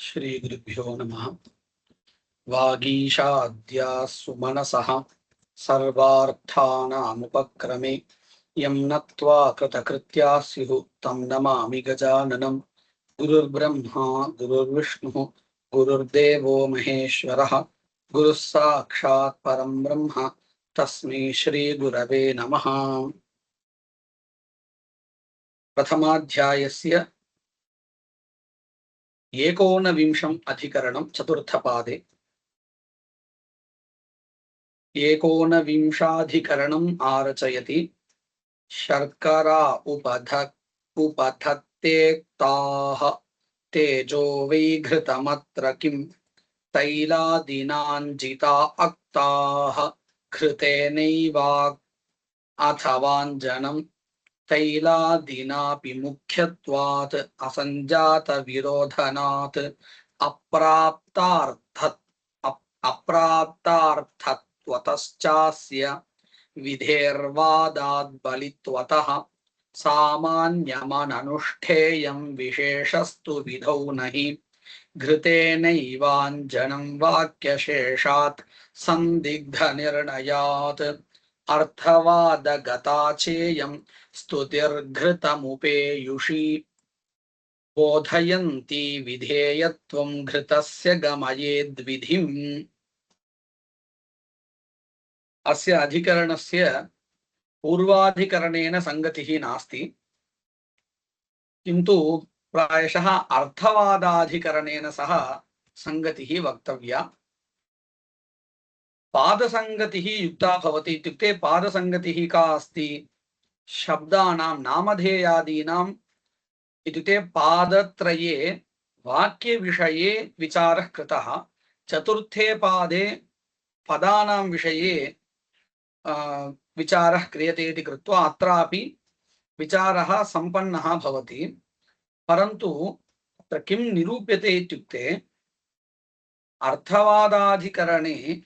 श्री गुरुभ्यो नमः। वागीशाद्या सुमनसः सर्वार्थानामुपक्रमे यं नत्वा कृतकृत्या स्युः तं नमामि गजाननं। गुरुर्ब्रह्मा गुरुर्विष्णुः गुरुर्देवो महेश्वरः गुरुः साक्षात् परं ब्रह्म तस्मै श्री गुरवे नमः। प्रथमाध्यायस्य एकोनविंशम् अधिकरणं चतुर्थपादे। एकोनविंशाधिकरणम् आरचयति। शर्करा उपधत्तेक्ताः तेजो वैघृतमत्र किं तैलादीनाञ्जिता अक्ताः घृतेनैवा अथवाञ्जनं तैलादीनापि मुख्यत्वात् असञ्जातविरोधनात् अप्राप्तार्थत्वतश्चास्य विधेर्वादात् बलित्वतः सामान्यमननुष्ठेयं विशेषस्तु विधौ नहि घृतेनैवाञ्जनं वाक्यशेषात् संदिग्धनिर्णयात् अर्थवादगताचेयं स्तुतिर्घृतमुपेयुषी बोधयन्ती विधेयत्वं घृतस्य गमयेद्विधिम्। अस्य अधिकरणस्य पूर्वाधिकरणेन संगतिः नास्ति, किन्तु प्रायशः अर्थवादाधिकरणेन सह संगतिः वक्तव्या। पादसंगतिः युक्ता भवति इत्युक्ते पादसंगतिः का अस्ति? शब्दानां नामधेयादीनाम् इत्युक्ते पादत्रये वाक्यविषये विचारः कृतः। चतुर्थे पादे पदानां विषये विचारः क्रियते इति कृत्वा अत्रापि विचारः सम्पन्नः भवति। परन्तु अत्र किं निरूप्यते इत्युक्ते अर्थवादाधिकरणे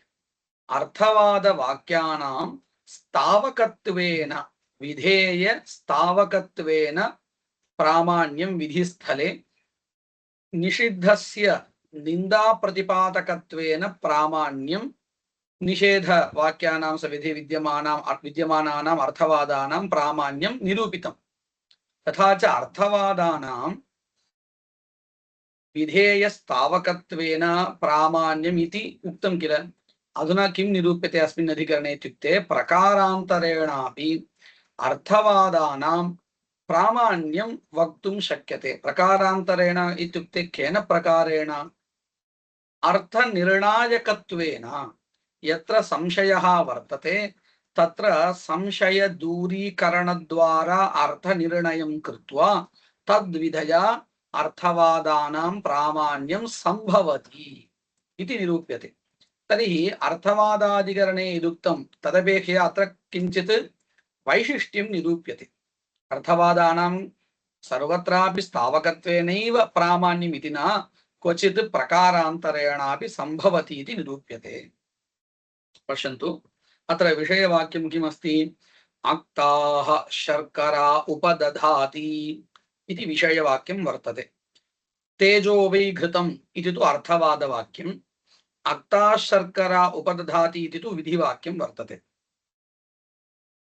अर्थवादवाक्यानां स्थावकत्वेन विधेय स्थावकत्वेन प्रामाण्यं विधिस्थले निषिद्धस्य निन्दाप्रतिपादकत्वेन प्रामाण्यं निषेधवाक्यानां सविधे विद्यमानानाम् अर्थवादानां प्रामाण्यं निरूपितम्। तथा च अर्थवादानां विधेयस्तावकत्वेन प्रामाण्यम् इति उक्तं किल। अधुना किं निरूप्यते अस्मिन् अधिकरणे इत्युक्ते प्रकारान्तरेणापि अर्थवादानां प्रामाण्यं वक्तुं शक्यते। प्रकारान्तरेण इत्युक्ते केन प्रकारेण? अर्थनिर्णायकत्वेन। यत्र संशयः वर्तते तत्र संशयदूरीकरणद्वारा अर्थनिर्णयं कृत्वा तद्विधया अर्थवादानां प्रामाण्यं सम्भवति इति निरूप्यते। तर्हि अर्थवादाधिकरणे यदुक्तं तदपेक्षया अत्र किञ्चित् वैशिष्ट्यं निरूप्यते। अर्थवादानां सर्वत्रापि स्थावकत्वेनैव प्रामाण्यम् इति न, क्वचित् प्रकारान्तरेणापि सम्भवति इति निरूप्यते। पश्यन्तु, अत्र विषयवाक्यं किमस्ति? अक्ताः शर्करा उपदधाति इति विषयवाक्यं वर्तते। तेजो वै घृतम् इति तु अर्थवादवाक्यम्। अक्ताः शर्करा उपदधाति इति तु विधिवाक्यं वर्तते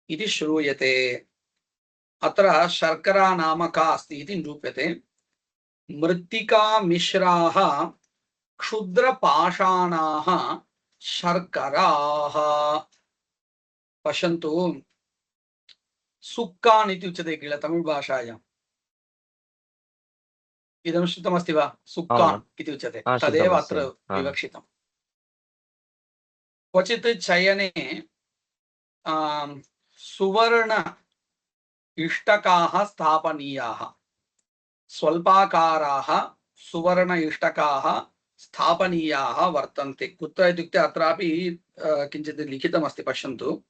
इति श्रूयते। अत्र शर्करा नाम का अस्ति इति निरूप्यते। मृत्तिका मिश्राः क्षुद्रपाषाणाः शर्कराः। पश्यन्तु, सुक्कान् इति उच्यते किल तमिळ् भाषायाम्। इदं श्रुतमस्ति वा? सुक्कान् इति उच्यते, तदेव अत्र विवक्षितम्। क्वचित् चयने सुवर्ण इष्टकाः स्थापनीयाः। स्वल्पाकाराः सुवर्ण इष्टकाः स्थापनीयाः वर्तन्ते। कुत्र इत्युक्ते अत्रापि किञ्चित् लिखितमस्ति, पश्यन्तु।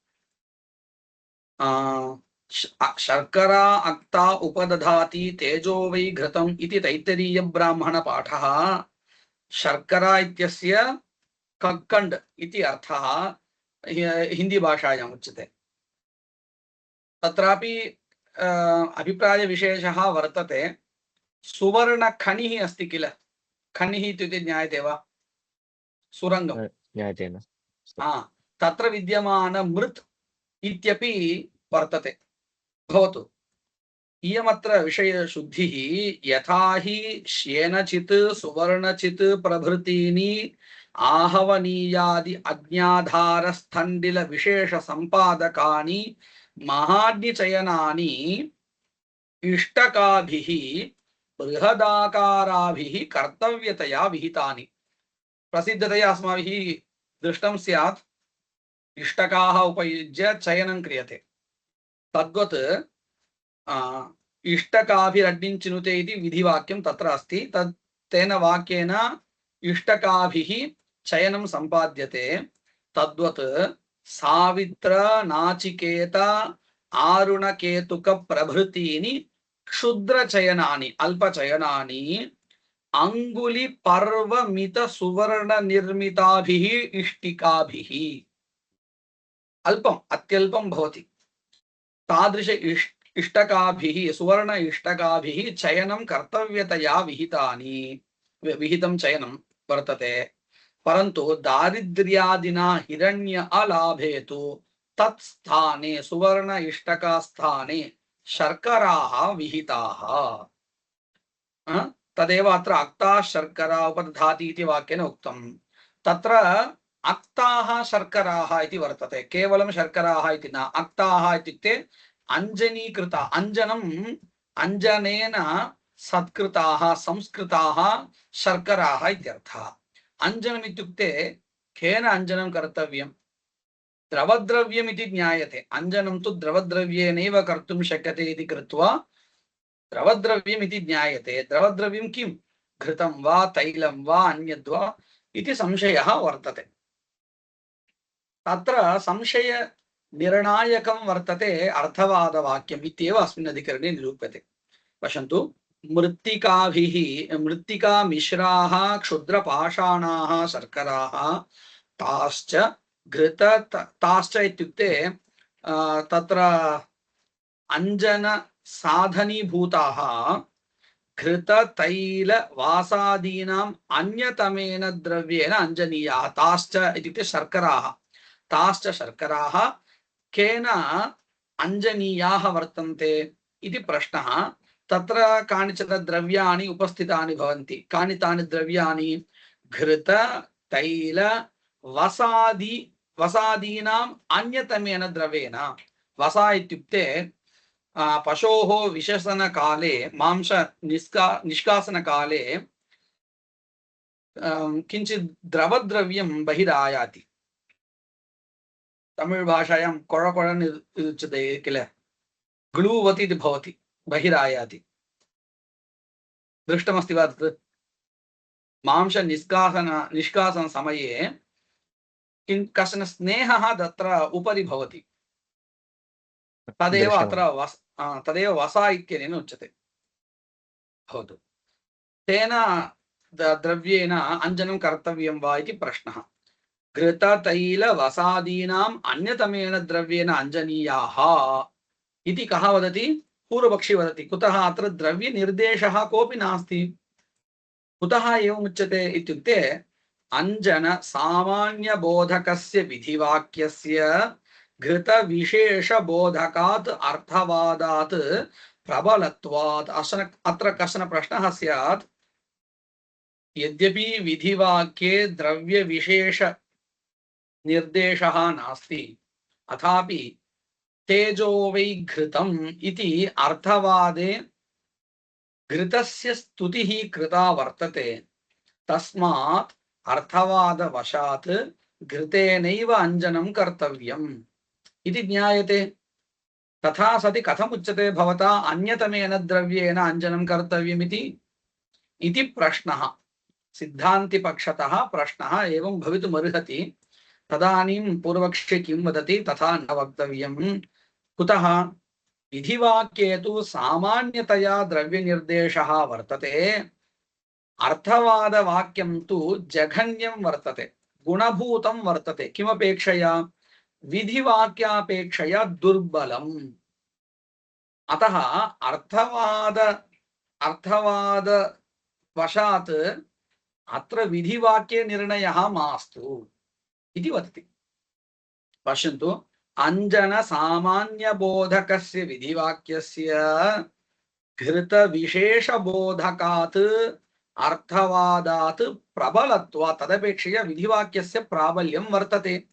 शर्करा अक्ता उपदधाति तेजो वै घृतम् इति तैत्तरीयब्राह्मणपाठः। शर्करा इत्यस्य कक्कण्ड् इति अर्थः हिन्दीभाषायाम् उच्यते। तत्रापि अभिप्रायविशेषः वर्तते। सुवर्णखनिः अस्ति किल, खनिः इत्युक्ते ज्ञायते वा? सुरङ्गं। ज्ञायते न। तत्र विद्यमान मृत् इत्यपि वर्तते। भवतु इयमत्र विषयशुद्धिः यथा हि श्येनचित् सुवर्णचित् प्रभृतीनि आहवनीयादि अज्ञाधारस्थण्डिल विशेष संपादकानि महाग्निचयनानि इष्टकाभिः बृहदाकाराभिः कर्तव्यतया विहितानि। प्रसिद्धतया अस्माभिः दृष्टं स्यात् इष्टकाः उपयुज्य चयनं क्रियते। तद्वत् इष्टकाभिरड्डिञ्चिनुते इति विधिवाक्यं तत्र अस्ति। तत् तेन वाक्येन इष्टकाभिः चयनं सम्पाद्यते। तद्वत् सावित्र नाचिकेत आरुणकेतुक प्रभृतीनि क्षुद्रचयनानि अल्पचयनानि अंगुली पर्वमित सुवर्ण निर्मिताभिः इष्टिकाभिः अल्पम् अत्यल्पं भवति। तादृश इष्टकाभिः सुवर्ण इष्टकाभिः चयनं कर्तव्यतया विहितं चयनं वर्तते। परन्तु दारिद्र्यादिना हिरण्य अलाभे तु तत्स्थाने सुवर्ण इष्टकास्थाने शर्कराः विहिताः। तदेव अत्र अक्ता शर्करा उपदधाति इति वाक्येन उक्तं। तत्र अक्ताः शर्कराः इति वर्तते। केवलं शर्कराः इति न, अक्ताः इत्युक्ते अंजनीकृता अंजनम् अंजनेन सत्कृताः संस्कृताः शर्कराः इत्यर्थः। अंजनम् इत्युक्ते केन अंजनं कर्तव्यं? द्रवद्रव्यम् इति ज्ञायते। अंजनं तु द्रवद्रव्येनैव कर्तुं शक्यते इति कृत्वा द्रवद्रव्यम् इति ज्ञायते। द्रवद्रव्यं किं? घृतं वा तैलं वा अन्यद्वा इति संशयः वर्तते। तत्र संशय निर्णायकं वर्तते अर्थवादवाक्यम् इत्येव अस्मिन् अधिकरणे निरूप्यते। पश्यन्तु, मृत्तिकाभिः मृत्तिका मिश्राः क्षुद्रपाषाणाः शर्कराः ताश्च घृत ताश्च इत्युक्ते तत्र अंजन साधनीभूताः घृत तैल वासादीनाम् अन्यतमेन द्रव्येण अंजनीयाः। ताश्च इत्युक्ते शर्कराः। ताश्च शर्कराः केन अंजनीयाः वर्तन्ते इति प्रश्नः। तत्र कानिचन द्रव्याणि उपस्थितानि भवन्ति। कानि तानि द्रव्याणि? घृत तैल वसादीनाम् अन्यतमेन द्रव्येण। वसा इत्युक्ते पशोः विशेषणकाले मांस निष्कासनकाले किञ्चित् द्रवद्रव्यं बहिरायाति। तमिळ् भाषायां कोळकोळन् उच्यते किल, ग्लूवत् इति भवति, बहिरायाति। दृष्टमस्ति वा तत्? मांस निष्कासन समये कश्चन स्नेहः तत्र उपरि भवति। तदेव अत्र तदेव वसा इत्यनेन उच्यते। भवतु, तेन द्रव्येण अंजनं कर्तव्यं वा इति प्रश्नः। घृत तैल वसादीनाम् अन्यतमेन द्रव्येण अंजनीयाः इति कः वदति? पूर्वपक्षी वदति। कुतः? अत्र द्रव्य निर्देशः कोऽपि नास्ति। कुतः एवम् उच्यते इत्युक्ते अंजन सामान्य बोधकस्य विधिवाक्यस्य घृत विशेष बोधकात् अर्थवादात् प्रबलत्वात्। अत्र कश्चन प्रश्नः स्यात्। यद्यपि विधिवाक्ये द्रव्य विशेष निर्देशः नास्ति, अथापि तेजो वै घृतम् इति अर्थवादे घृतस्य स्तुतिः कृता वर्तते। तस्मात् अर्थवादवशात् घृतेनैव अंजनं कर्तव्यम् इति ज्ञायते। तथा सति कथमुच्यते भवता अन्यतमेन द्रव्येण अंजनं कर्तव्यमिति इति प्रश्नः। सिद्धान्तिपक्षतः प्रश्नः एवं भवितुमर्हति। तदानीं पूर्वपक्षे किं वदति? तथा न वक्तव्यम्। कुतः? विधिवाक्ये तु सामान्यतया द्रव्यनिर्देशः वर्तते। अर्थवादवाक्यं तु जघन्यं वर्तते, गुणभूतं वर्तते। किमपेक्षया? विधिवाक्यापेक्षया दुर्बलम्। अतः अर्थवादवशात् अत्र विधिवाक्ये निर्णयः मास्तु इति वदति। पश्यन्तु, अंजनसामान्यबोधकस्य विधिवाक्यस्य घृतविशेषबोधकात् अर्थवादात् प्रबलत्वात् तदपेक्षया विधिवाक्यस्य प्राबल्यं वर्तते।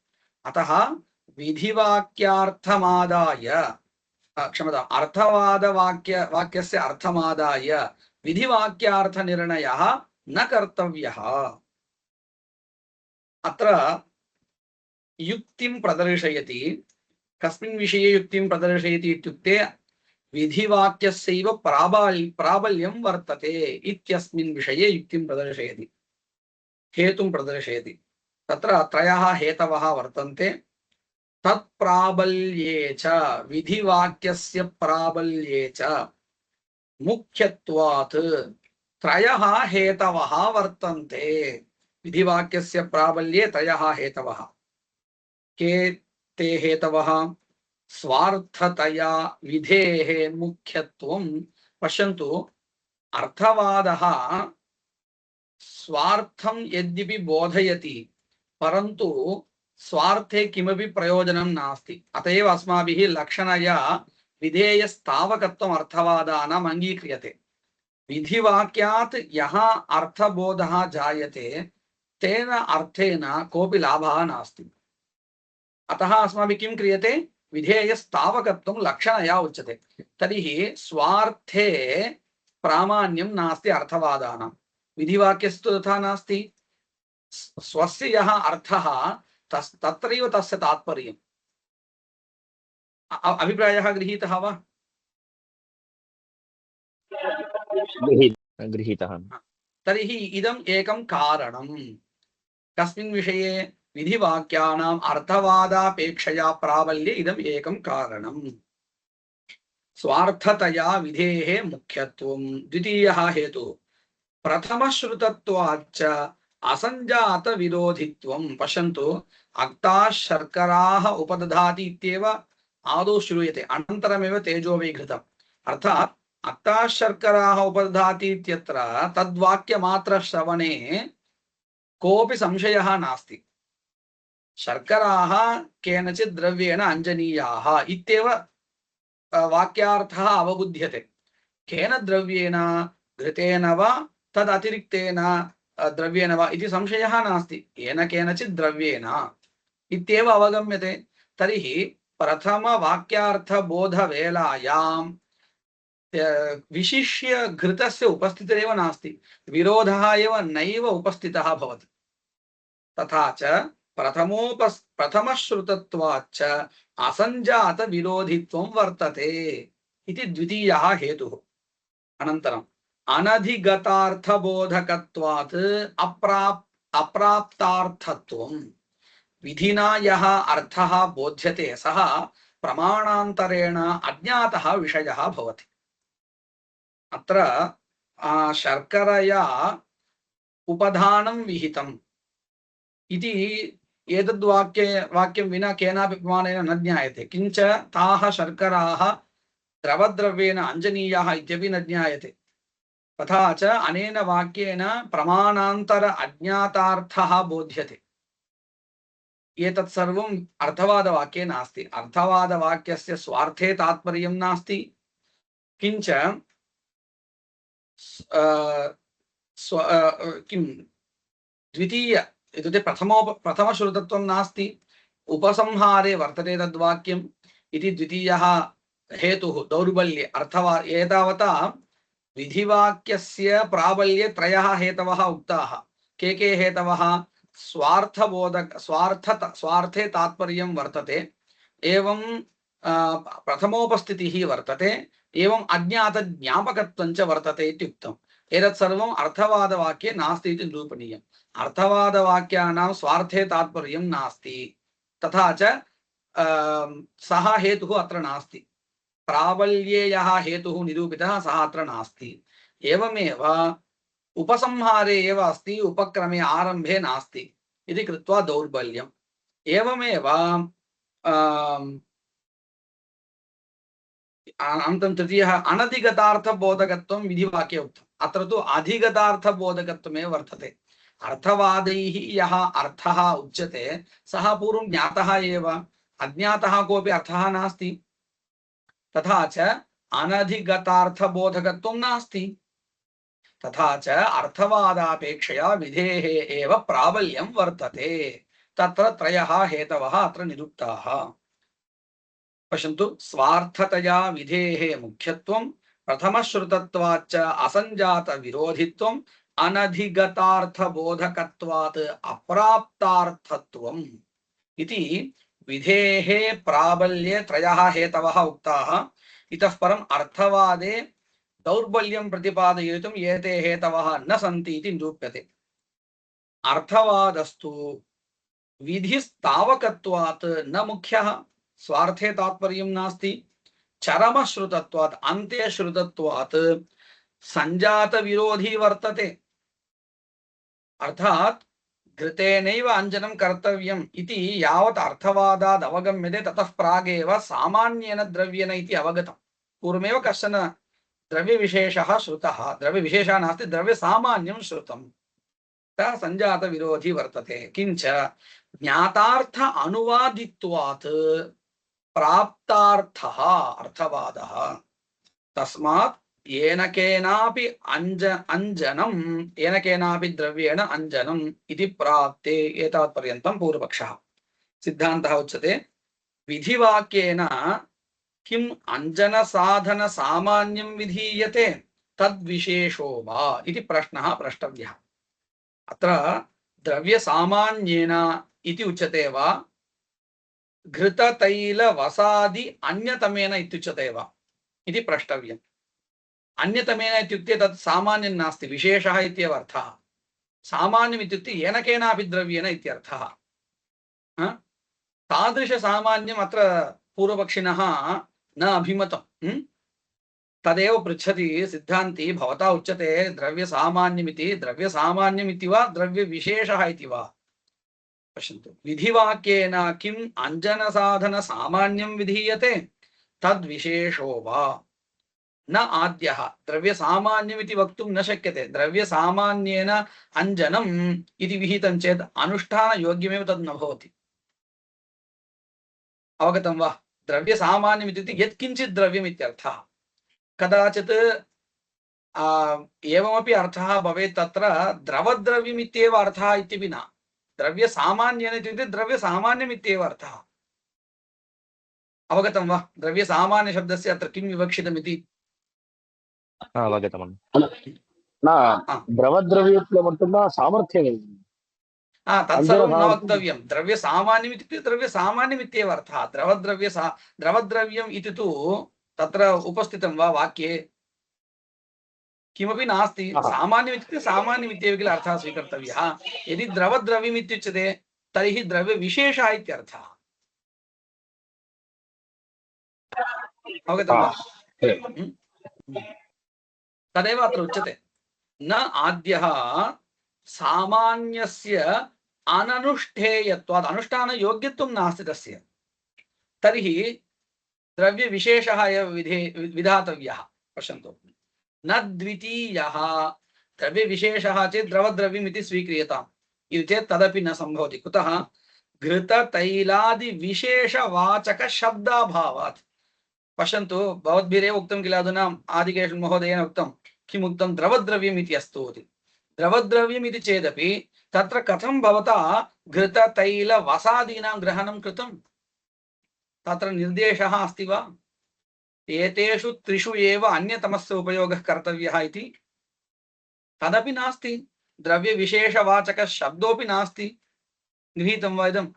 अतः विधिवाक्यार्थमादाय क्षम्यताम् वाक्यस्य अर्थमादाय विधिवाक्यार्थनिर्णयः न कर्तव्यः। अत्र युक्तिं प्रदर्शयति। कस्मिन् विषये युक्तिं प्रदर्शयति इत्युक्ते विधिवाक्यस्यैव प्राबल्यं वर्तते इत्यस्मिन् विषये युक्तिं प्रदर्शयति, हेतुं प्रदर्शयति। तत्र त्रयः हेतवः वर्तन्ते। तत्प्राबल्ये च विधिवाक्यस्य प्राबल्ये च मुख्यत्वात् त्रयः हेतवः वर्तन्ते। विधिवाक्यस्य प्राबल्ये त्रयः हेतवः। के ते हेतवः? स्वार्थतया विधेः मुख्यत्वं। पश्यन्तु, अर्थवादः स्वार्थं यद्यपि बोधयति, परन्तु स्वार्थे किमपि प्रयोजनं नास्ति। अत एव अस्माभिः लक्षणया विधेयस्तावकत्वम् अर्थवादानाम् अङ्गीक्रियते। विधिवाक्यात् यः अर्थबोधः जायते तेन अर्थेन कोऽपि लाभः नास्ति। अतः अस्माभिः किं क्रियते? विधेयस्तावकत्वं लक्षणया उच्यते। तर्हि स्वार्थे प्रामाण्यं नास्ति अर्थवादानां, विधिवाक्यस्तु तथा नास्ति। स्वस्य यः अर्थः तत्रैव तस्य तात्पर्यम्। अभिप्रायः गृहीतः वा? गृहीतः। तर्हि इदम् एकं कारणं। कस्मिन् विषये? विधिवाक्यानाम् अर्थवादापेक्षया प्राबल्ये इदम् एकं कारणम्। स्वार्थतया विधेः मुख्यत्वं। द्वितीयः हेतुः प्रथमश्रुतत्वाच्च असञ्जात विरोधित्वं। पश्यन्तु, अक्ताः शर्कराः उपदधाति इत्येव आदौ श्रूयते, अनन्तरमेव तेजो वै घृतम्। अर्थात् अक्ताः शर्कराः उपदधाति इत्यत्र तद्वाक्यमात्रश्रवणे कोऽपि संशयः नास्ति। शर्कराः केनचित् द्रव्येण अंजनीयाः इत्येव वाक्यार्थः अवबुध्यते। केन द्रव्येण? घृतेन वा तदतिरिक्तेन द्रव्येण वा इति संशयः नास्ति। येन केनचित् द्रव्येण इत्येव अवगम्यते। तर्हि प्रथमवाक्यार्थबोधवेलायां विशिष्य घृतस्य उपस्थितिरेव नास्ति, विरोधः एव नैव उपस्थितः भवति। तथा च प्रथमश्रुतत्वाच्च असञ्जात विरोधित्वं वर्तते इति द्वितीयः हेतुः। अनन्तरम् अनधिगतार्थबोधकत्वात् अप्राप्तार्थत्वं। विधिना यः अर्थः बोध्यते सः प्रमाणान्तरेण अज्ञातः विषयः भवति। अत्र शर्करया उपधानं विहितम् इति वाक्यं विना केनापि प्रमाणेन न ज्ञायते। किञ्च ताः शर्कराः द्रवद्रव्येण अंजनीयाः इत्यपि न ज्ञायते। तथा च अनेन वाक्येन प्रमाणान्तर अज्ञातार्थः बोध्यते। एतत् सर्वम् अर्थवादवाक्ये नास्ति। अर्थवादवाक्यस्य स्वार्थे तात्पर्यं नास्ति, किञ्च किं द्वितीय इत्युक्ते प्रथमश्रुतत्वं नास्ति, उपसंहारे वर्तते तद्वाक्यम् इति द्वितीयः हेतुः दौर्बल्ये। एतावता विधिवाक्यस्य प्राबल्ये त्रयः हेतवः उक्ताः। के हेतवः? स्वार्थे तात्पर्यं वर्तते, एवं प्रथमोपस्थितिः वर्तते, एवं अज्ञातज्ञापकत्वं च वर्तते इत्युक्तम्। एतत् सर्वम् अर्थवादवाक्ये नास्ति इति निरूपणीयम्। अर्थवादवाक्यानां स्वार्थे तात्पर्यं नास्ति, तथा च सः हेतुः अत्र नास्ति। प्राबल्ये यः हेतुः निरूपितः सः अत्र नास्ति। एवमेव उपसंहारे एव अस्ति, उपक्रमे आरम्भे नास्ति इति कृत्वा दौर्बल्यम्। एवमेव अनन्तरं तृतीयः अनधिगतार्थबोधकत्वं विधिवाक्ये उक्तम्। अत्र तु अधिगतार्थबोधकत्वमेव वर्तते। अर्थवादैः यः अर्थः उच्यते सः पूर्वं ज्ञातः एव, अज्ञातः कोऽपि अर्थः नास्ति। तथा च अनधिगतार्थबोधकत्वं नास्ति। तथा च अर्थवादापेक्षया विधेः एव प्राबल्यं वर्तते। तत्र त्रयः हेतवः अत्र निरुक्ताः। पश्यन्तु, स्वार्थतया विधेः मुख्यत्वं, प्रथमश्रुतत्वाच्च असञ्जातविरोधित्वम्, अनधिगतार्थबोधकत्वात् अप्राप्तार्थत्वम् इति विधेः प्राबल्ये त्रयः हेतवः उक्ताः। इतः परम् अर्थवादे दौर्बल्यं प्रतिपादयितुम् एते हेतवः न सन्ति इति निरूप्यते। अर्थवादस्तु विधिस्तावकत्वात् न मुख्यः, स्वार्थे तात्पर्यं नास्ति। चरमश्रुतत्वात्, अन्ते श्रुतत्वात् सञ्जातविरोधी वर्तते। अर्थात् घृतेनैव अंजनं कर्तव्यम् इति यावत् अर्थवादात् अवगम्यते ततः प्रागेव सामान्येन द्रव्येन इति अवगतम्। पूर्वमेव कश्चन द्रव्यविशेषः श्रुतः, द्रव्यविशेषः नास्ति, द्रव्यसामान्यं श्रुतम्, सः सञ्जातविरोधी वर्तते। किञ्च ज्ञातार्थ अनुवादित्वात् प्राप्तार्थः अर्थवादः। तस्मात् येन केनापि अंजनम्, येन केनापि द्रव्येण अंजनम् इति प्राप्ते। एतावत्पर्यन्तं पूर्वपक्षः। सिद्धान्तः उच्यते विधिवाक्येन किम् अंजनसाधनसामान्यं विधीयते तद्विशेषो वा इति प्रश्नः प्रष्टव्यः। अत्र द्रव्यसामान्येन इति उच्यते वा, घृततैलवसादि अन्यतमेन इत्युच्यते वा इति प्रष्टव्यम्। अन्यतमेन इत्युक्ते तत् सामान्यं नास्ति, विशेषः इत्येव अर्थः। सामान्यम् इत्युक्ते येन केनापि द्रव्येण इत्यर्थः। तादृशसामान्यम् अत्र पूर्वपक्षिणः न अभिमतम्। तदेव पृच्छति सिद्धान्ती, भवता उच्यते द्रव्यसामान्यमिति, द्रव्यसामान्यमिति वा द्रव्यविशेषः इति वा? पश्यन्तु, विधिवाक्येन किम् अंजनसाधनसामान्यं विधीयते तद्विशेषो वा न आद्यः। द्रव्यसामान्यमिति वक्तुं न शक्यते। द्रव्यसामान्येन अंजनम् इति विहितं चेत् अनुष्ठानयोग्यमेव तद् न भवति। अवगतं वा? द्रव्यसामान्यम् इत्युक्ते यत्किञ्चित् द्रव्यम् इत्यर्थः। कदाचित् एवमपि अर्थः भवेत्, तत्र द्रवद्रव्यम् इत्येव अर्थः इत्यपि न। द्रव्यसामान्येन इत्युक्ते द्रव्यसामान्यम् इत्येव अर्थः। अवगतं वा? द्रव्यसामान्यशब्दस्य अत्र किं विवक्षितमिति? अवगतम्। न द्रवद्रव्यत्व மட்டும் सामर्थ्यम्। तत्सर्वं न वक्तव्यं। द्रव्यसामान्यम् इत्युक्ते द्रव्यसामान्यम् इत्येव अर्थः। द्रवद्रव्यम् इति तु तत्र उपस्थितं वा वाक्ये? किमपि नास्ति। सामान्यम् इत्युक्ते सामान्यम् इत्येव किल अर्थः स्वीकर्तव्यः। यदि द्रवद्रव्यम् इत्युच्यते तर्हि द्रव्यविशेषः इत्यर्थः। अवगतं वा? तदेव अत्र उच्यते। न आद्यः सामान्यस्य अननुष्ठेयत्वात्, अनुष्ठानयोग्यत्वं नास्ति तस्य, तर्हि द्रव्यविशेषः एव विधातव्यः। पश्यन्तु, न द्वितीयः द्रव्यविशेषः चेत् द्रवद्रव्यम् इति स्वीक्रियताम्। इति चेत् तदपि न सम्भवति। कुतः? घृततैलादिविशेषवाचकशब्दाभावात्। पश्यन्तु, भवद्भिरेव उक्तं किल, अधुना आदिकेशव महोदयेन उक्तं, किम् उक्तं? द्रवद्रव्यम् इति अस्तु इति। द्रवद्रव्यम् इति चेदपि तत्र कथं भवता घृततैलवसादीनां ग्रहणं कृतं? तत्र निर्देशः अस्ति वा? एतेषु त्रिषु एव अन्यतमस्य उपयोगः कर्तव्यः इति? तदपि नास्ति। द्रव्यविशेषवाचकः शब्दोऽपि नास्ति। गृहीतं वा इदम्?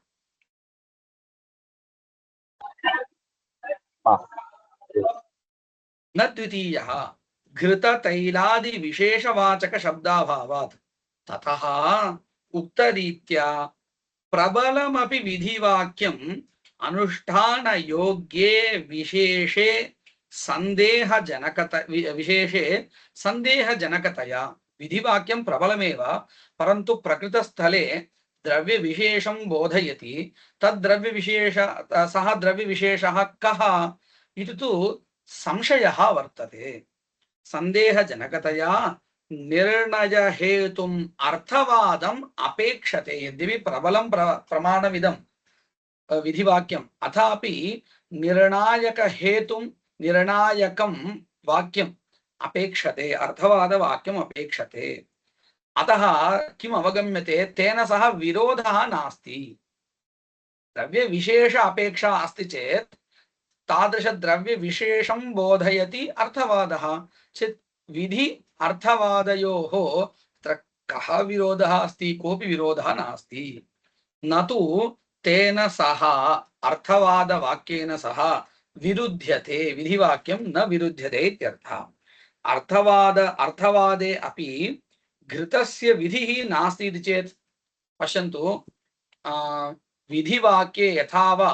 न द्वितीयः घृततैलादिविशेषवाचकशब्दाभावात्। ततः उक्तरीत्या प्रबलमपि विधिवाक्यम् अनुष्ठानयोग्ये विशेषे सन्देहजनकतया विधिवाक्यं प्रबलमेव, परन्तु प्रकृतस्थले द्रव्यविशेषं बोधयति। सः द्रव्यविशेषः कः इति तु संशयः वर्तते। सन्देहजनकतया निर्णय हेतुम् अर्थवादम् अपेक्षते यद्यपि प्रबलं प्रमाणमिदं विधिवाक्यम् अथापि निर्णायक हेतुं निर्णायकं वाक्यम् अपेक्षते अर्थवादवाक्यम् अपेक्षते अतः किम् अवगम्यते तेन सह विरोधः नास्ति द्रव्य विशेष अपेक्षा अस्ति चेत् तादृश द्रव्य विशेषं बोधयति अर्थवादः चेत् विधि अर्थवादयोः तत्र कः विरोधः अस्ति कोऽपि विरोधः नास्ति न तु तेन सह अर्थवादवाक्येन सह विरुध्यते विधिवाक्यं न विरुध्यते इत्यर्थः अर्थवादे अपि घृतस्य विधिः नास्ति इति चेत् पश्यन्तु विधिवाक्ये यथा वा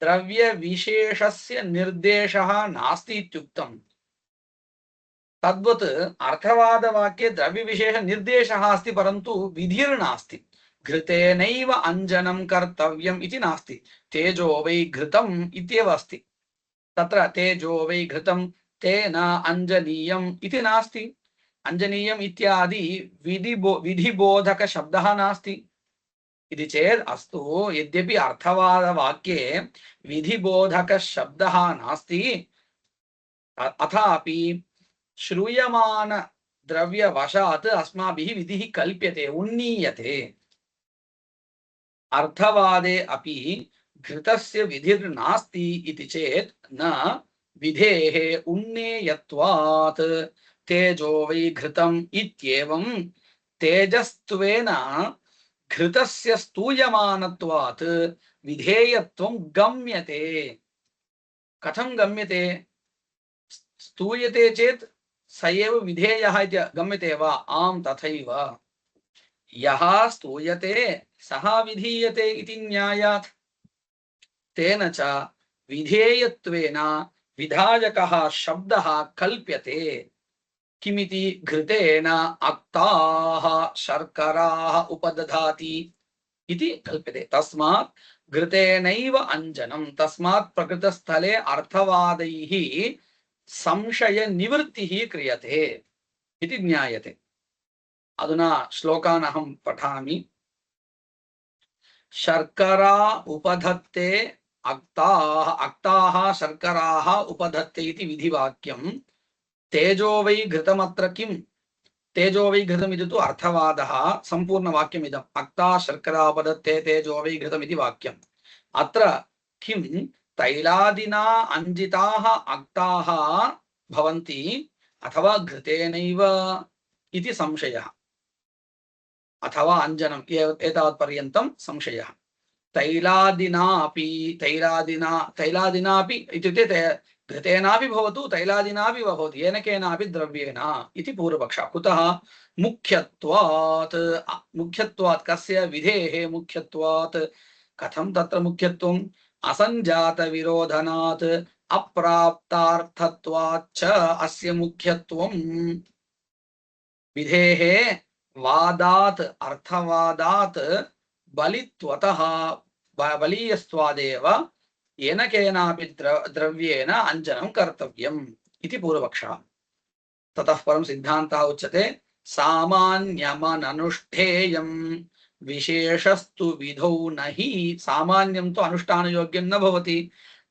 द्रव्य विशेषस्य निर्देशः नास्ति इत्युक्तम् तद्वत् अर्थवादवाक्ये द्रव्य विशेष निर्देशः अस्ति परन्तु विधिर्नास्ति घृतेनैव अंजनं कर्तव्यम् इति नास्ति तेजो वै घृतम् इत्येव अस्ति तत्र तेजो वै घृतं तेन अंजनीयम् इति नास्ति अंजनीयम् इत्यादि विधिबोधक शब्दः नास्ति इति चेत् अस्तु यद्यपि अर्थवादवाक्ये विधिबोधक शब्दः नास्ति अथापि श्रूयमान द्रव्यवशात् अस्माभिः विधिः कल्प्यते उन्नीयते अर्थवादे अपि घृतस्य विधिर्नास्ति इति चेत् न विधेः उन्नेयत्वात् तेजो वै घृतम् इत्येवं तेजस्त्वेन घृतस्य स्तूयमानत्वात् विधेयत्वं गम्यते कथं गम्यते स्तूयते चेत् स एव विधेयः इति गम्यते वा आम् तथैव यः स्तूयते सः विधीयते इति न्यायात् तेन च विधेयत्वेन विधायकः शब्दः कल्प्यते किमिति घृतेन अक्ताः शर्कराः उपदधाति इति कल्प्यते तस्मात् घृतेनैव अंजनं तस्मात् प्रकृतस्थले अर्थवादैः संशय निवृत्तिः क्रियते इति ज्ञायते अधुना श्लोकान् अहं पठामि शर्करा उपधत्ते अक्ताः शर्कराः उपधत्ते इति विधिवाक्यं तेजो वै घृतमत्र किम् तेजो वै घृतमिति तु अर्थवादः सम्पूर्णवाक्यमिदम् अक्ता शर्करा उपधत्ते तेजो वै घृतमिति वाक्यम् अत्र किं तैलादिना अंजिताः अक्ताः भवन्ति अथवा घृतेनैव इति संशयः अथवा अंजनम् एतावत्पर्यन्तं संशयः तैलादिनापि इत्युक्ते घृतेनापि भवतु तैलादिनापि भवतु येन केनापि द्रव्येण इति पूर्वपक्षः कुतः मुख्यत्वात् कस्य विधेः मुख्यत्वात् कथं तत्र मुख्यत्वम् असंजात विरोधनात् अप्राप्तार्थत्वात् च अस्य मुख्यत्वम् विधेः वादात् अर्थवादात् बलित्वतः बलीयस्त्वादेव येन केनापि द्रव्येण अंजनं कर्तव्यम् इति पूर्वपक्षः ततः परं सिद्धान्तः उच्यते सामान्यमननुष्ठेयं विशेषस्तु विधौ न हि सामान्यं तु अनुष्ठानयोग्यं न भवति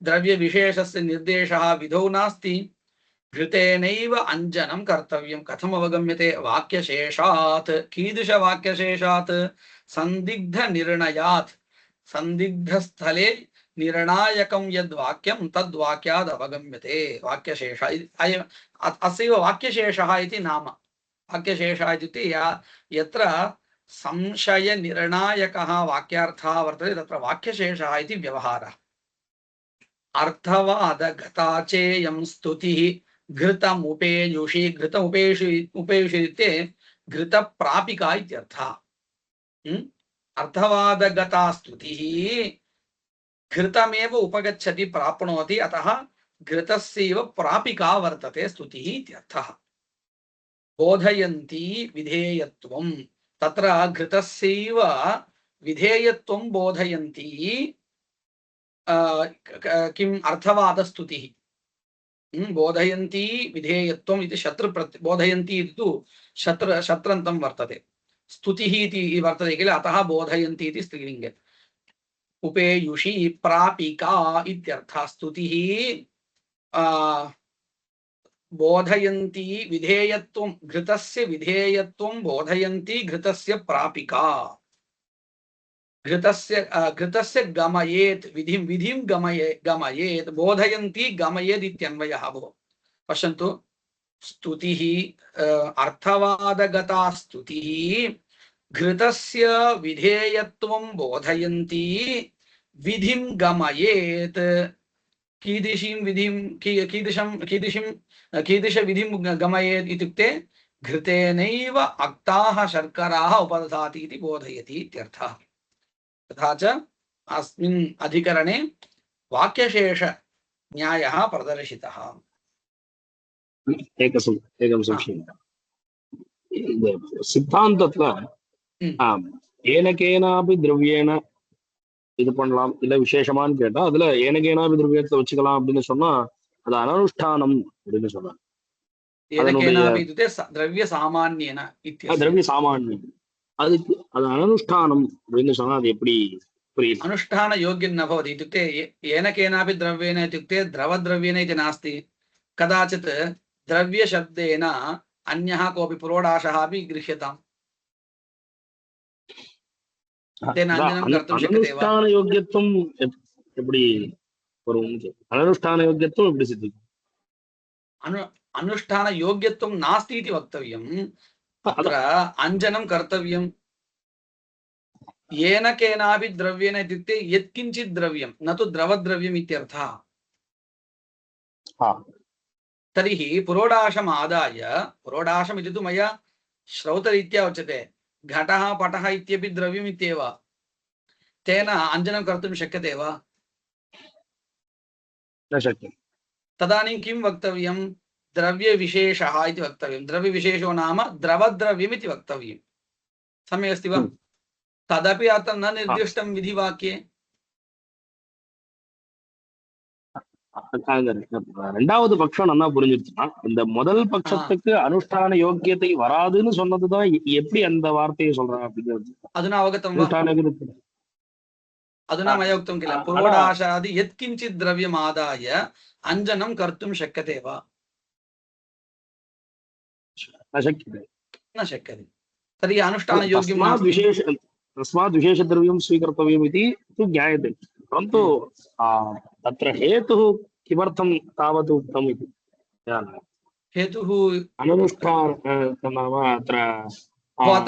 द्रव्य विशेषस्य निर्देशः विधौ नास्ति घृतेनैव अंजनं कर्तव्यं कथम् अवगम्यते वाक्यशेषात् कीदृशवाक्यशेषात् संदिग्ध निर्णयात् संदिग्धस्थले निर्णायकं यद्वाक्यं तद्वाक्याद् अवगम्यते वाक्यशेष अस्यैव वाक्यशेषः इति नाम वाक्यशेषः इत्युक्ते यत्र संशय निर्णायकः वाक्यार्थः वर्तते तत्र वाक्यशेषः इति व्यवहारः अर्थवादगता चेयं स्तुतिः घृतमुपेयुषि उपेयुषिते घृतप्रापिका इत्यर्थः अर्थवादगता स्तुतिः घृतमेव उपगच्छति प्राप्नोति अतः घृतस्यैव प्रापिका वर्तते स्तुतिः इत्यर्थः बोधयन्ति विधेयत्वं तत्र घृतस्यैव विधेयत्वं बोधयन्ति किम् अर्थवादस्तुतिः बोधयन्ती विधेयत्वम् इति बोधयन्ती इति तु शत्रन्तं वर्तते। स्तुतिः इति वर्तते किल, अतः बोधयन्ती इति स्त्रीलिङ्गे। उपेयुषी प्रापिका इत्यर्थः। स्तुतिः बोधयन्ती विधेयत्वं, घृतस्य विधेयत्वं बोधयन्ती घृतस्य प्रापिका। घृतस्य गमयेत्, विधिं गमयेत्, बोधयन्ती गमयेत् इत्यन्वयः भो। पश्यन्तु, स्तुतिः अर्थवादगता स्तुतिः घृतस्य विधेयत्वं बोधयन्ती विधिं गमयेत्। कीदृशीं विधिं कीदृशविधिं गमयेत् इत्युक्ते घृतेनैव अक्ताः शर्कराः उपदधाति इति बोधयति इत्यर्थः। तथा च अस्मिन् अधिकरणे वाक्यशेष न्यायः प्रदर्शितः। एकं संशयः। सिद्धान्तத்துல ஏன கேனாபி திரவியேன இது பண்ணலாம் இல்ல விசேஷமான்னு கேட்டா அதுல ஏனகேனாபி திரவியத்தை வச்சுக்கலாம் அப்படின்னு சொன்னா அது அனனுஷ்டானம் அப்படின்னு சொல்றாங்க. திரவிய சாமான்யேன திரவிய சாமான்யம், அதுக்கு அது அனனுஷ்டானம் அப்படின்னு சொன்னா அது எப்படி புரியுது? अनुष्ठान योग्यं न भवति इत्युक्ते येन केनापि द्रव्येन इत्युक्ते द्रवद्रव्येन इति नास्ति। कदाचित् द्रव्यशब्देन अन्यः कोऽपि पुरोडाशः अपि गृह्यताम्। तेन अन्यनं कर्तुं शक्यते वा? अनुष्ठान योग्यत्वं எப்படி வரும்? अनुष्ठान योग्यत्वं எப்படி सिद्धिக்கும்? अनुष्ठान योग्यत्वं नास्ति इति वक्तव्यम्। अत्र अञ्जनं कर्तव्यम्। येन केनापि द्रव्येन इत्युक्ते यत्किञ्चित् द्रव्यं, न तु द्रवद्रव्यम् इत्यर्थः। तर्हि पुरोडाशम् आदाय, पुरोडाशम् इति तु मया श्रौतरीत्या उच्यते, घटः पटः इत्यपि द्रव्यम् इत्येव। तेन अञ्जनं कर्तुं शक्यते वा? न शक्यते। तदानीं किं वक्तव्यं? द्रव्यविशेषः इति वक्तव्यं। द्रव्यविशेषो नाम द्रवद्रव्यम् इति वक्तव्यं। सम्यक् अस्ति वा? तदपि अत्र न निर्दिष्टं विधिवाक्ये। ரெண்டாவது பட்சம் நல்லா புரிஞ்சிருச்சுன்னா, இந்த முதல் பட்சத்துக்கு அனுஷ்டான யோக்கியத்தை வராதுன்னு சொன்னதுதான் எப்படி அந்த வார்த்தையை சொல்றாங்க அப்படிங்கிறது அதுனா அவகதம் वा? अधुना मया उक्तं किल, पुरोडाशादि यत्किञ्चित् द्रव्यम् आदाय अञ्जनं कर्तुं शक्यते वा? न शक्यते। न शक्यते। तर्हि अनुष्ठानयोग्यं नास्ति। तस्मात् विशेषद्रव्यं स्वीकर्तव्यम् इति तु ज्ञायते, परन्तु तत्र हेतुः किमर्थं तावत् उक्तम् इति हेतुः अनुष्ठान नाम अत्र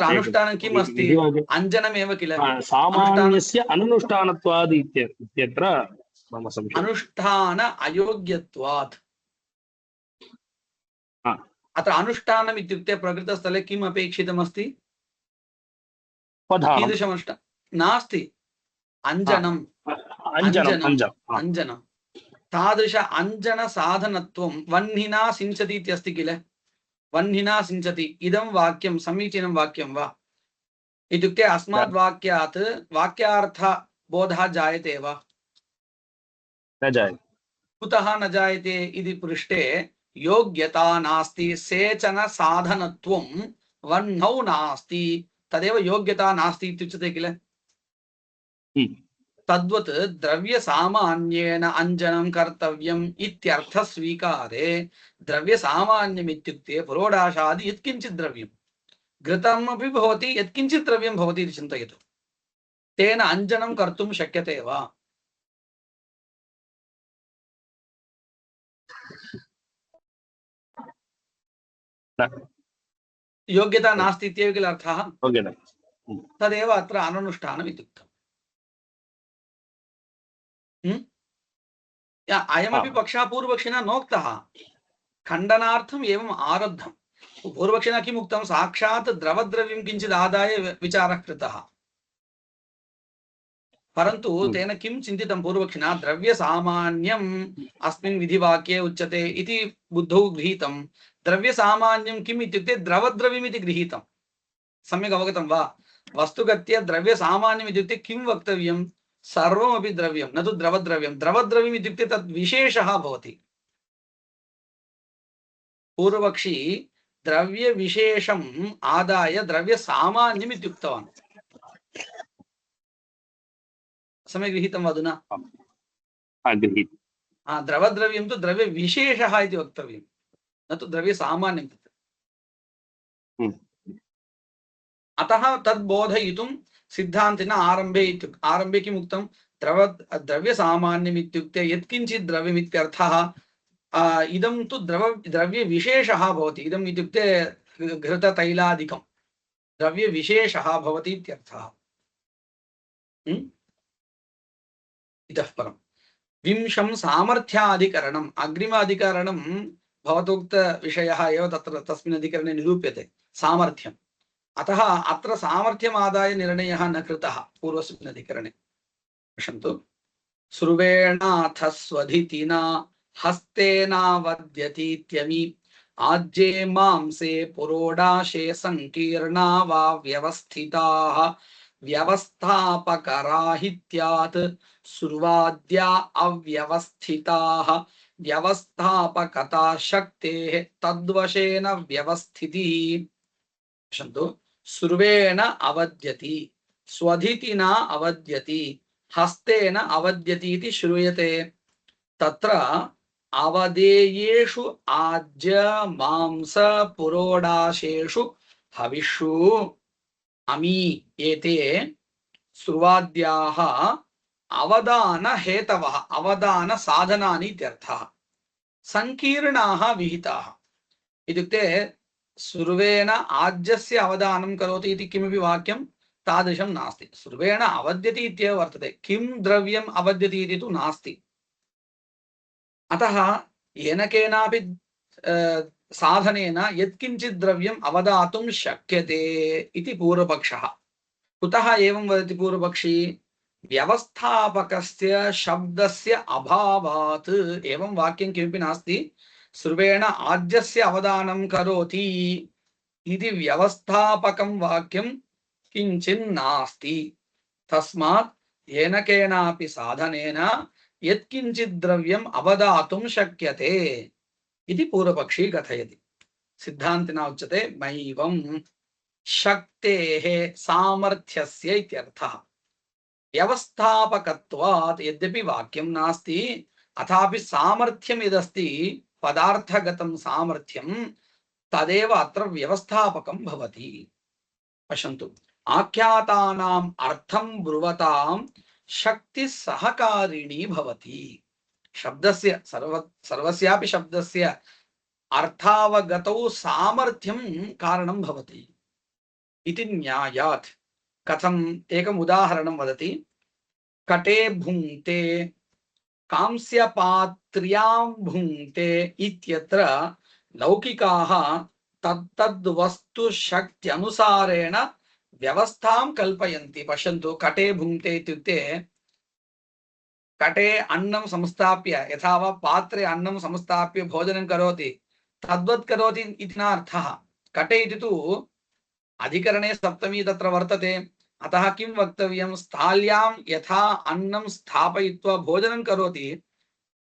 अनुष्ठानं किम् अस्ति? अञ्जनमेव किल। सामान्यस्य अनुष्ठानत्वात् इत्यत्र मम संशयः। अनुष्ठान अयोग्यत्वात्। अत्र अनुष्ठानम् इत्युक्ते प्रकृतस्थले किम् अपेक्षितमस्ति? कीदृशमनुष्ठानं नास्ति। अञ्जनम् अञ्जनं तादृश अञ्जन साधनत्वं वह्निना सिञ्चति इत्यस्ति किल। वह्निना सिञ्चति इदं वाक्यं समीचीनं वाक्यं वा? इत्युक्ते अस्मात् वाक्यात् वाक्यार्थ बोधः जायते वा? न जायते। कुतः न जायते इति पृष्टे योग्यता नास्ति, सेचन साधनत्वं वह्नौ नास्ति, तदेव योग्यता नास्ति इत्युच्यते किल। तद्वत् द्रव्य सामान्येन अञ्जनं कर्तव्यम् इत्यर्थ स्वीकारे द्रव्य सामान्यम् इत्युक्ते पुरोडाशादि यत्किञ्चित् द्रव्यं, घृतमपि भवति, यत्किञ्चित् द्रव्यं भवति इति चिन्तयतु। तेन अञ्जनं कर्तुं शक्यते वा? योग्यता नास्ति इत्येव किल अर्थः। तदेव अत्र अननुष्ठानम् इत्युक्तम्। अयमपि पक्षः पूर्वपक्षिणा नोक्तः, खण्डनार्थम् एवम् आरब्धम्। पूर्वपक्षिणा किम् उक्तं? साक्षात् द्रवद्रव्यं किञ्चित् आदाय विचारः कृतः, परन्तु तेन किं चिन्तितं पूर्वपक्षिणा? द्रव्यसामान्यम् अस्मिन् विधिवाक्ये उच्यते इति बुद्धौ गृहीतं। द्रव्यसामान्यं किम् इत्युक्ते द्रवद्रव्यम् इति गृहीतं। सम्यक् अवगतं वा? वस्तुगत्या द्रव्यसामान्यम् इत्युक्ते किं वक्तव्यं? सर्वमपि द्रव्यं, न तु द्रवद्रव्यं। द्रवद्रव्यम् इत्युक्ते तद् विशेषः भवति। पूर्वपक्षी द्रव्य विशेषम आदाय द्रव्य सामान्यम इत्युक्तवान्। सम्यक् गृहीतं वा अधुना? गृहीतं। द्रवद्रव्यं तु द्रव्य विशेषः इति वक्तव्यं, न तु द्रव्य सामान्यं। अतः तद् बोधयितुं सिद्धान्तिना आरम्भे किम् उक्तं? द्रव्य सामान्यम् इत्युक्ते यत्किञ्चित् द्रव्यमित्यर्थः। इदं तु द्रव्य विशेषः भवति। इदम् इत्युक्ते घृततैलादिकं द्रव्य विशेषः भवति इत्यर्थः। इतः परं विंशं सामर्थ्याधिकरणम्, अग्रिम अधिकरणं भवतोक्त विषयः एव तत्र तस्मिन् अधिकरणे निरूप्यते, सामर्थ्यम्। अतः अत्र सामर्थ्यमादाय निर्णयः न कृतः पूर्वस्मिन् अधिकरणे। पश्यन्तु, सुर्वेणाथ स्वधितिना हस्तेनावद्यतीत्यमी आज्ये मांसे पुरोडाशे संकीर्णा वा व्यवस्थिताः व्यवस्थापकराहित्यात् सुर्वाद्या अव्यवस्थिताः व्यवस्थापकता शक्तेः तद्वशेन व्यवस्थितिः। पश्यन्तु, सुर्वेण अवद्यति, स्वधितिना अवद्यति, हस्तेन अवद्यति इति श्रूयते। तत्र अवदेयेषु आज्य मांस पुरोडाशेषु हविषु अमी एते सुर्वाद्याः अवदान हेतवः, अवदान साधनानि इत्यर्थः। संकीर्णाः विहिताः इत्युक्ते सुर्वेण आज्यस्य अवदानं करोति इति किमपि वाक्यं तादृशं नास्ति। सुर्वेण अवद्यति इत्येव वर्तते, किं द्रव्यम् अवद्यति इति तु नास्ति। अतः येन केनापि साधनेन यत्किञ्चित् द्रव्यम् अवदातुं शक्यते इति पूर्वपक्षः। कुतः एवं वदति पूर्वपक्षी? व्यवस्थापकस्य शब्दस्य अभावात्। एवं वाक्यं किमपि नास्ति, सुर्वेण आज्यस्य अवदानं करोति इति व्यवस्थापकं वाक्यं किञ्चित् नास्ति। तस्मात् येन केनापि साधनेन यत्किञ्चित् द्रव्यम् अवदातुं शक्यते इति पूर्वपक्षी कथयति। सिद्धान्तिना उच्यते मैवं शक्तेः सामर्थ्यस्य इत्यर्थः। व्यवस्थापकत्वात् यद्यपि वाक्यं नास्ति, अथापि सामर्थ्यं यदस्ति पदार्थगतं सामर्थ्यं तदेव अत्र व्यवस्थापकं भवति। पश्यन्तु, आख्यातानाम् अर्थं ब्रुवतां शक्ति सहकारिणी भवति। शब्दस्य सर्वस्यापि शब्दस्य अर्थावगतौ सामर्थ्यं कारणं भवति इति न्यायात्। कथम्? एकम् उदाहरणं वदति। कटे भुङ्क्ते, कांस्यपात्र्यां भुङ्क्ते इत्यत्र लौकिकाः तद्वस्तु शक्त्यनुसारेण व्यवस्थां कल्पयन्ति। पश्यन्तु, कटे भुङ्क्ते इत्युक्ते कटे अन्नं संस्थाप्य, यथा वा पात्रे अन्नं संस्थाप्य भोजनं करोति तद्वत् करोति इति न अर्थः। कटे इति तु अधिकरणे सप्तमी तत्र वर्तते। अतः किं वक्तव्यं? स्थाल्यां यथा अन्नं स्थापयित्वा भोजनं करोति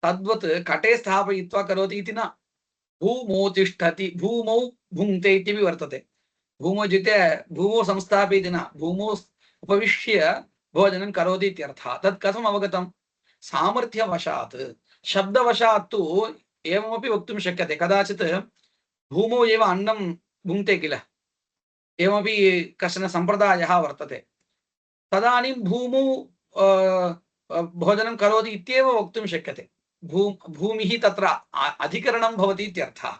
तद्वत् कटे स्थापयित्वा करोति इति न। भूमौ तिष्ठति, भूमौ भुङ्क्ते इत्यपि वर्तते। भूमौ इत्युक्ते भूमौ संस्थापयति न, भूमौ उपविश्य भोजनं करोति इत्यर्थः। तत् कथम् अवगतं? सामर्थ्यवशात्। शब्दवशात् तु एवमपि वक्तुं शक्यते, कदाचित् भूमौ एव अन्नं भुङ्क्ते किल, एवमपि कश्चन सम्प्रदायः वर्तते। तदानीं भूमौ भोजनं करोति इत्येव वक्तुं शक्यते। भूमिः तत्र अधिकरणं भवति इत्यर्थः।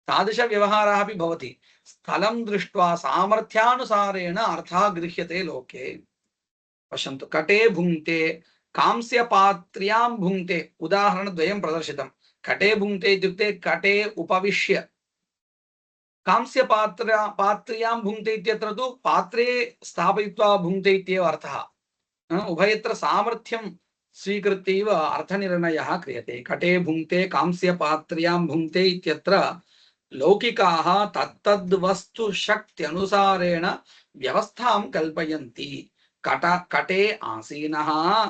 तादृशव्यवहारः अपि भवति। स्थलं दृष्ट्वा सामर्थ्यानुसारेण अर्थः गृह्यते लोके। पश्यन्तु, कटे भुङ्क्ते, कांस्यपात्र्यां भुङ्क्ते। उदाहरणद्वयं प्रदर्शितं। कटे भुङ्क्ते इत्युक्ते कटे उपविश्य, कांस्यपात्र्यां भुङ्क्ते इत्यत्र तु पात्रे स्थापयित्वा भुङ्क्ते इत्येव अर्थः। उभयत्र सामर्थ्यं स्वीकृत्यैव अर्थनिर्णयः क्रियते। कटे भुङ्क्ते, कांस्यपात्र्यां भुङ्क्ते इत्यत्र लौकिकाः तत्तद्वस्तु शक्त्यनुसारेण व्यवस्थां कल्पयन्ति। कटे आसीनः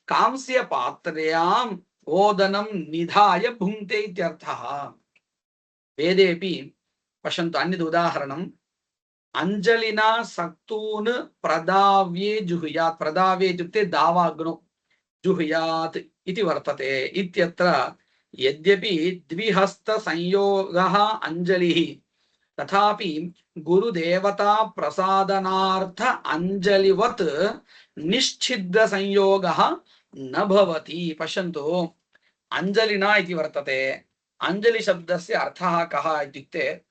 कांस्यपात्र्यां ओदनं निधाय भुङ्क्ते इत्यर्थः। वेदेपि पश्यन्तु अन्यद् उदाहरणम् अंजलिना सक्तून् प्रदाव्ये जुहुयात् प्रदाव्ये इत्युक्ते दावाग्नौ जुहुयात् इति वर्तते इत्यत्र यद्यपि द्विहस्त संयोगः अंजलिः तथापि गुरुदेवता प्रसादनार्थ अंजलिवत् निश्चिद्र संयोगः न भवति। पश्यन्तु अंजलिना इति वर्तते। अंजलि शब्दस्य अर्थः कः इत्युक्ते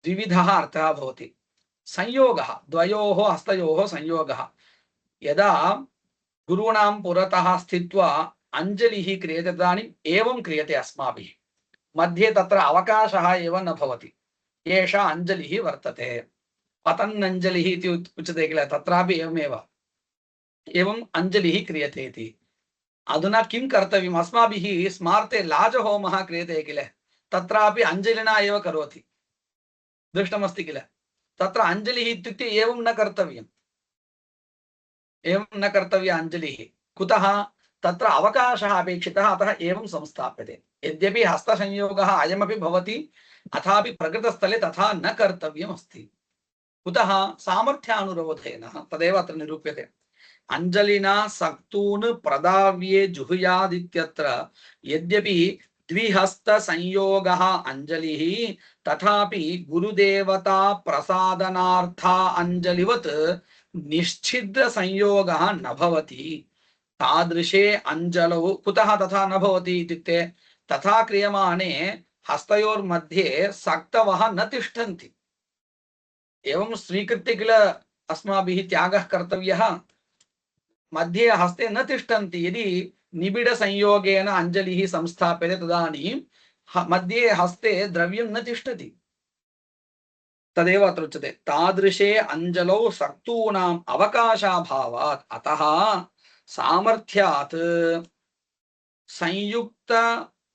द्विविधः अर्थः भवति। संयोगः द्वयोः हस्तयोः संयोगः। यदा गुरूणां पुरतः स्थित्वा अंजलिः क्रियते तदानीम् एवं क्रियते अस्माभिः। मध्ये तत्र अवकाशः एव न भवति। एषा अंजलिः वर्तते। पतन्नञ्जलिः इति उच्यते किल, तत्रापि एवमेव एवम् अंजलिः क्रियते इति। अधुना किं कर्तव्यम्? अस्माभिः स्मार्ते लाजहोमः क्रियते किल, तत्रापि अंजलिना एव करोति। दृष्टमस्ति किल? तत्र अंजलिः इत्युक्ते एवं न कर्तव्यम्, एवं न कर्तव्या अंजलिः। कुतः? तत्र अवकाशः अपेक्षितः, अतः एवं संस्थाप्यते। यद्यपि हस्तसंयोगः अयमपि भवति, अथापि प्रकृतस्थले तथा न कर्तव्यमस्ति। कुतः? सामर्थ्यानुरोधेन। तदेव अत्र निरूप्यते। अंजलिना सक्तून् प्रदाव्ये जुहुयादित्यत्र यद्यपि द्विहस्त संयोगः अंजलिः तथापि गुरुदेवता प्रसादनार्था अंजलिवत् निश्चिद्र संयोगः न भवति। तादृशे अंजलौ कुतः तथा न भवति इत्युक्ते तथा क्रियमाणे हस्तयोर्मध्ये सक्तवः न तिष्ठन्ति। एवं स्वीकृत्य किल अस्माभिः त्यागः कर्तव्यः। मध्ये हस्ते न तिष्ठन्ति। यदि निबिड संयोगेन अंजलिः संस्थाप्यते तदानीं मध्ये हस्ते द्रव्यं न तिष्ठति। तदेव अत्र उच्यते। तादृशे अंजलौ सक्तूनाम् अवकाशाभावात् अतः सामर्थ्यात् संयुक्त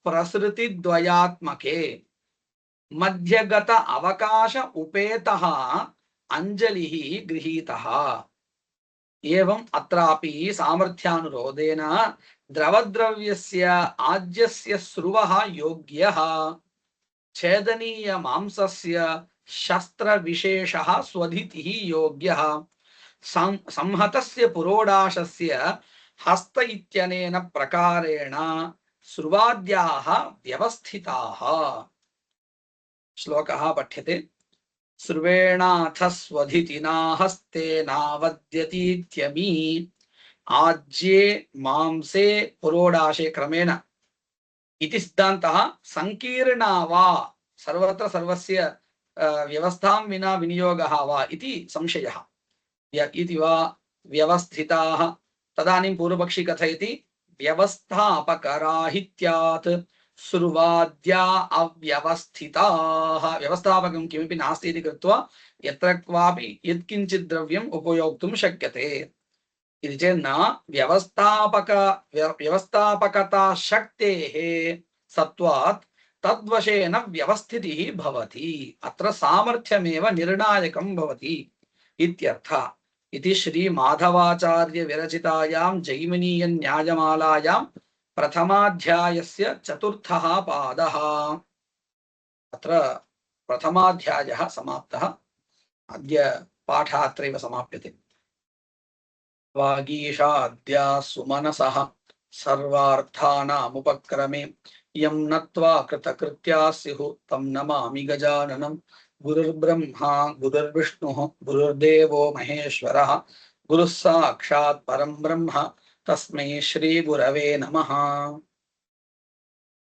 प्रसृति द्वयात्मके मध्यगत अवकाश उपेतः अंजलिः गृहीतः। एवं अत्रापि सामर्थ्यानुरोधेन द्रवद्रव्यस्य आज्यस्य स्रुवः योग्यः छेदनीय मांसस्य शस्त्र विशेषः स्वधितिः योग्यः संहतस्य पुरोडाशस्य हस्त इत्यनेन प्रकारेण स्रुवाद्याः व्यवस्थिताः। श्लोकः पठ्यते। स्रुवेणाथ स्वधितिना हस्तेनावद्यतीत्यमी आज्ये मांसे पुरोडाशे क्रमेण इति सिद्धान्तः संकीर्णा वा सर्वत्र सर्वस्य व्यवस्थां विना विनियोगः वा इति संशयः। इति वा व्यवस्थिताः। तदानीं पूर्वपक्षी कथयति व्यवस्थापकराहित्यात् स्रुवाद्या अव्यवस्थिताः। व्यवस्थापकं किमपि नास्ति इति कृत्वा यत्र क्वापि यत्किञ्चित् द्रव्यम् उपयोक्तुं शक्यते इति चेत् न व्यवस्थापकता शक्तेः सत्वात् तद्वशेन व्यवस्थितिः भवति। अत्र सामर्थ्यमेव निर्णायकं भवति इत्यर्थः। इति श्री माधवाचार्य विरचितायां जैमिनीय न्यायमालायां प्रथमाध्यायस्य चतुर्थः पादः। अत्र प्रथमाध्यायः समाप्तः। अद्य पाठः अत्रैव समाप्यते। वागीशाद्या सुमनसः सर्वार्थानामुपक्रमे यं नत्वा कृतकृत्याः स्युः तं नमामि गजाननं। गुरुर्ब्रह्मा गुरुर्विष्णुः गुरुर्देवो महेश्वरः गुरुः साक्षात् परं ब्रह्म तस्मै श्री गुरवे नमः।